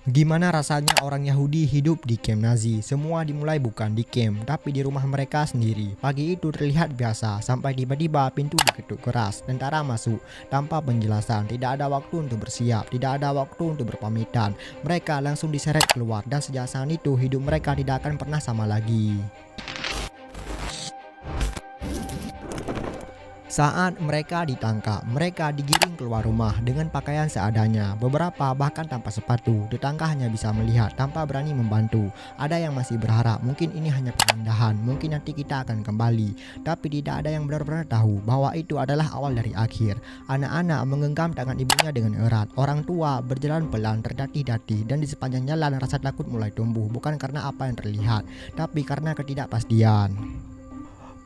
Gimana rasanya orang Yahudi hidup di kamp Nazi? Semua dimulai bukan di kamp, tapi di rumah mereka sendiri. Pagi itu terlihat biasa, sampai tiba-tiba pintu diketuk keras. Tentara masuk tanpa penjelasan, tidak ada waktu untuk bersiap, tidak ada waktu untuk berpamitan. Mereka langsung diseret keluar, dan sejak saat itu hidup mereka tidak akan pernah sama lagi. Saat mereka ditangkap, mereka digiring keluar rumah dengan pakaian seadanya. Beberapa bahkan tanpa sepatu. Tetangga hanya bisa melihat tanpa berani membantu. Ada yang masih berharap mungkin ini hanya pemindahan, mungkin nanti kita akan kembali. Tapi tidak ada yang benar-benar tahu bahwa itu adalah awal dari akhir. Anak-anak menggenggam tangan ibunya dengan erat. Orang tua berjalan pelan terdatih-datih, dan di sepanjang jalan rasa takut mulai tumbuh, bukan karena apa yang terlihat, tapi karena ketidakpastian.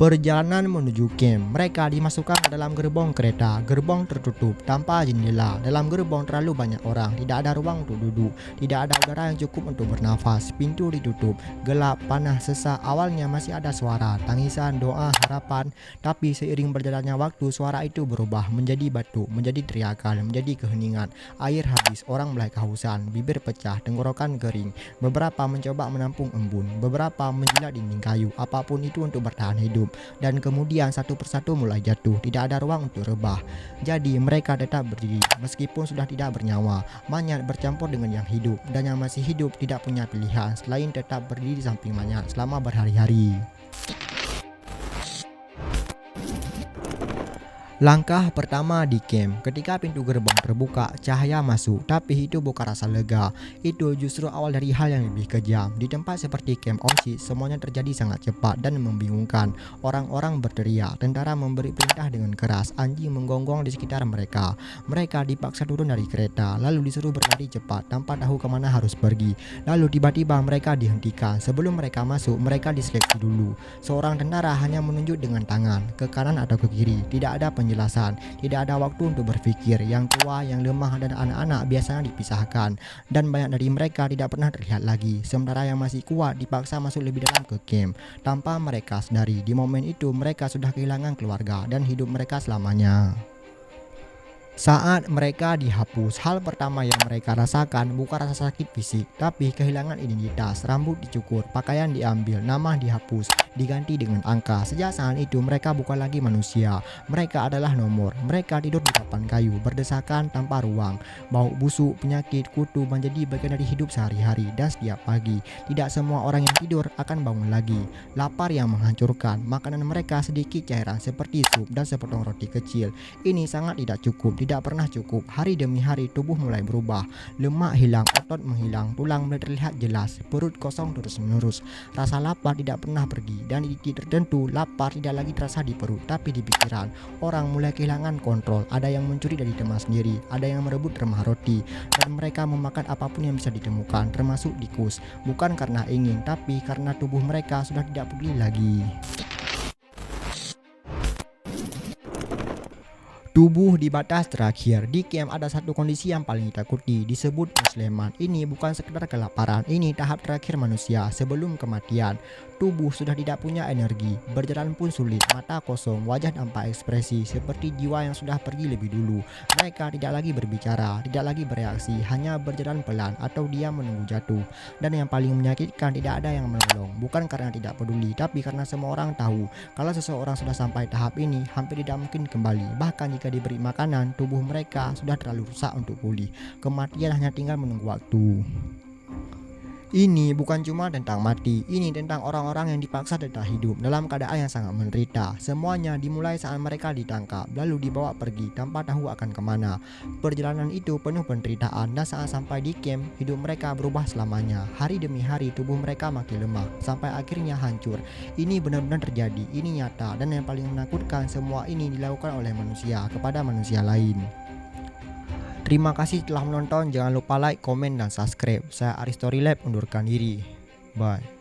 Perjalanan menuju camp, mereka dimasukkan ke dalam gerbong kereta. Gerbong tertutup tanpa jendela. Dalam gerbong terlalu banyak orang, tidak ada ruang untuk duduk, tidak ada udara yang cukup untuk bernafas. Pintu ditutup, gelap, panas, sesak. Awalnya masih ada suara, tangisan, doa, harapan. Tapi seiring berjalannya waktu, suara itu berubah menjadi batuk, menjadi teriakan, menjadi keheningan. Air habis, orang mulai kehausan, bibir pecah, tenggorokan kering. Beberapa mencoba menampung embun, beberapa menjilat dinding kayu, apapun itu untuk bertahan hidup. Dan kemudian satu persatu mulai jatuh, tidak ada ruang untuk rebah. Jadi mereka tetap berdiri meskipun sudah tidak bernyawa. Mayat bercampur dengan yang hidup, dan yang masih hidup tidak punya pilihan selain tetap berdiri di samping mayat selama berhari-hari. Langkah pertama di camp, ketika pintu gerbang terbuka, cahaya masuk, tapi itu bukan rasa lega. Itu justru awal dari hal yang lebih kejam. Di tempat seperti camp Auschwitz, semuanya terjadi sangat cepat dan membingungkan. Orang-orang berteriak, tentara memberi perintah dengan keras, anjing menggonggong di sekitar mereka. Mereka dipaksa turun dari kereta, lalu disuruh berlari cepat tanpa tahu kemana harus pergi. Lalu tiba-tiba mereka dihentikan. Sebelum mereka masuk, mereka diseleksi dulu. Seorang tentara hanya menunjuk dengan tangan, ke kanan atau ke kiri. Tidak ada penjelasan, tidak ada waktu untuk berpikir. Yang tua, yang lemah, dan anak-anak biasanya dipisahkan, dan banyak dari mereka tidak pernah terlihat lagi. Sementara yang masih kuat dipaksa masuk lebih dalam ke camp. Tanpa mereka sadari, di momen itu mereka sudah kehilangan keluarga dan hidup mereka selamanya. Saat mereka dihapus, hal pertama yang mereka rasakan bukan rasa sakit fisik, tapi kehilangan identitas. Rambut dicukur, pakaian diambil, nama dihapus, diganti dengan angka. Sejak saat itu mereka bukan lagi manusia, mereka adalah nomor. Mereka tidur di papan kayu, berdesakan tanpa ruang. Bau busuk, penyakit, kutu menjadi bagian dari hidup sehari-hari. Dan setiap pagi, tidak semua orang yang tidur akan bangun lagi. Lapar yang menghancurkan, makanan mereka sedikit cairan seperti sup dan sepotong roti kecil. Ini sangat tidak cukup, tidak pernah cukup. Hari demi hari tubuh mulai berubah. Lemak hilang, otot menghilang, tulang mulai terlihat jelas, perut kosong terus-menerus. Rasa lapar tidak pernah pergi, dan di titik tertentu lapar tidak lagi terasa di perut tapi di pikiran. Orang mulai kehilangan kontrol. Ada yang mencuri dari teman sendiri, ada yang merebut remah roti, dan mereka memakan apapun yang bisa ditemukan, termasuk tikus. Bukan karena ingin, tapi karena tubuh mereka sudah tidak peduli lagi. Tubuh di batas terakhir. Di camp ada satu kondisi yang paling ditakuti, disebut musliman. Ini bukan sekedar kelaparan, ini tahap terakhir manusia sebelum kematian. Tubuh sudah tidak punya energi, berjalan pun sulit, mata kosong, wajah tanpa ekspresi, seperti jiwa yang sudah pergi lebih dulu. Mereka tidak lagi berbicara, tidak lagi bereaksi, hanya berjalan pelan atau diam menunggu jatuh. Dan yang paling menyakitkan, tidak ada yang menolong, bukan karena tidak peduli, tapi karena semua orang tahu kalau seseorang sudah sampai tahap ini, hampir tidak mungkin kembali. Bahkan jika diberi makanan, tubuh mereka sudah terlalu rusak untuk pulih. Kematian hanya tinggal menunggu waktu. Ini bukan cuma tentang mati, ini tentang orang-orang yang dipaksa tetap hidup dalam keadaan yang sangat menderita. Semuanya dimulai saat mereka ditangkap, lalu dibawa pergi tanpa tahu akan kemana. Perjalanan itu penuh penderitaan, dan saat sampai di camp, hidup mereka berubah selamanya. Hari demi hari tubuh mereka makin lemah, sampai akhirnya hancur. Ini benar-benar terjadi, ini nyata, dan yang paling menakutkan, semua ini dilakukan oleh manusia kepada manusia lain. Terima kasih telah menonton, jangan lupa like, komen, dan subscribe. Saya Aristori Lab undurkan diri. Bye.